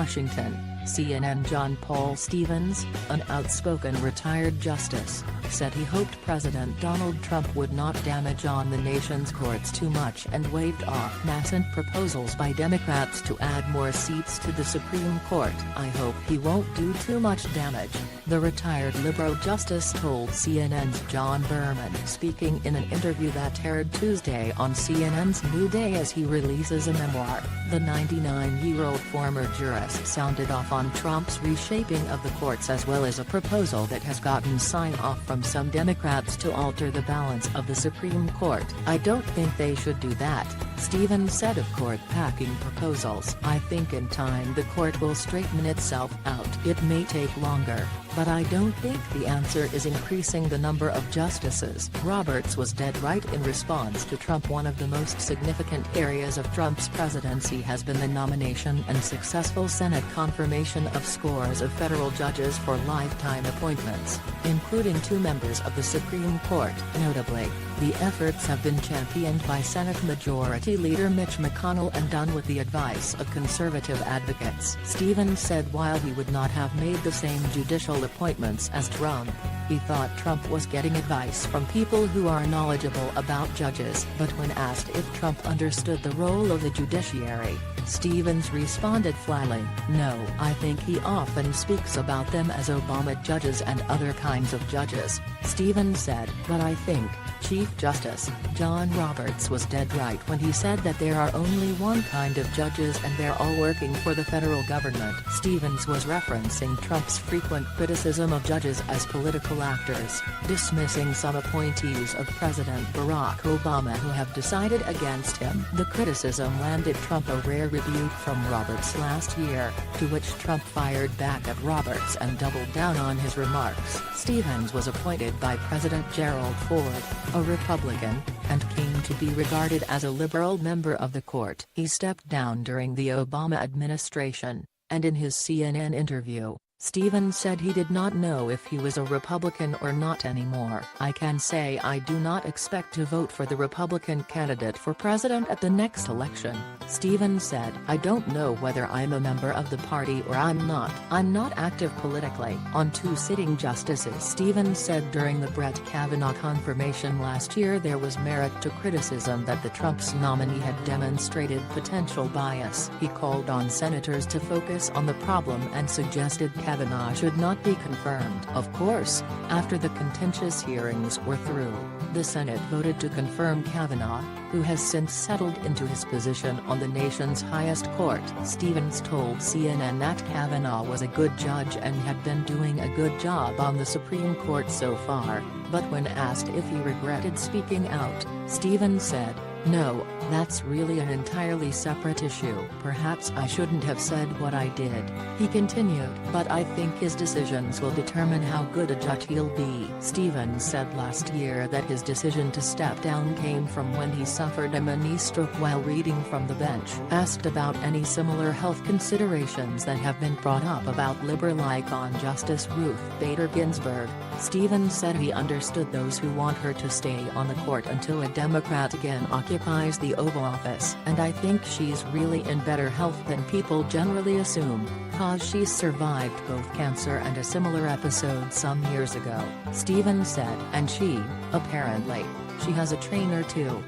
Washington, CNN. John Paul Stevens, an outspoken retired justice, said he hoped President Donald Trump would not damage on the nation's courts too much and waved off nascent proposals by Democrats to add more seats to the Supreme Court. "I hope he won't do too much damage," the retired liberal justice told CNN's John Berman, speaking in an interview that aired Tuesday on CNN's New Day as he releases a memoir. The 99-year-old former jurist sounded off on Trump's reshaping of the courts as well as a proposal that has gotten sign-off from some Democrats to alter the balance of the Supreme Court. "I don't think they should do that," Stevens said of court-packing proposals. "I think in time the court will straighten itself out. It may take longer, but I don't think the answer is increasing the number of justices." Roberts was dead right in response to Trump. "One of the most significant areas of Trump's presidency has been the nomination and successful Senate confirmation of scores of federal judges for lifetime appointments, including 2 members of the Supreme Court. Notably, the efforts have been championed by Senate Majority Leader Mitch McConnell and done with the advice of conservative advocates." Stevens said while he would not have made the same judicial appointments as Trump, he thought Trump was getting advice from people who are knowledgeable about judges. But when asked if Trump understood the role of the judiciary, Stevens responded flatly, "No, I think he often speaks about them as Obama judges and other kinds of judges." Stevens said, "But I think Chief Justice John Roberts was dead right when he said that there are only one kind of judges and they're all working for the federal government." Stevens was referencing Trump's frequent criticism of judges as political actors, dismissing some appointees of President Barack Obama who have decided against him. The criticism landed Trump a rare rebuke from Roberts last year, to which Trump fired back at Roberts and doubled down on his remarks. Stevens was appointed by President Gerald Ford, a Republican, and came to be regarded as a liberal member of the court. He stepped down during the Obama administration, and in his CNN interview, Stevens said he did not know if he was a Republican or not anymore. "I can say I do not expect to vote for the Republican candidate for president at the next election," Stevens said. "I don't know whether I'm a member of the party or I'm not. I'm not active politically." On 2 sitting justices, Stevens said during the Brett Kavanaugh confirmation last year there was merit to criticism that the Trump's nominee had demonstrated potential bias. He called on senators to focus on the problem and suggested Kavanaugh should not be confirmed. Of course, after the contentious hearings were through, the Senate voted to confirm Kavanaugh, who has since settled into his position on the nation's highest court. Stevens told CNN that Kavanaugh was a good judge and had been doing a good job on the Supreme Court so far, but when asked if he regretted speaking out, Stevens said, "No, that's really an entirely separate issue. Perhaps I shouldn't have said what I did." He continued, "But I think his decisions will determine how good a judge he'll be." Stevens said last year that his decision to step down came from when he suffered a mini stroke while reading from the bench. Asked about any similar health considerations that have been brought up about liberal icon Justice Ruth Bader Ginsburg, Stevens said he understood those who want her to stay on the court until a Democrat again occupies the Oval Office. "And I think she's really in better health than people generally assume, 'cause she's survived both cancer and a similar episode some years ago," Stevens said. "And apparently, she has a trainer too."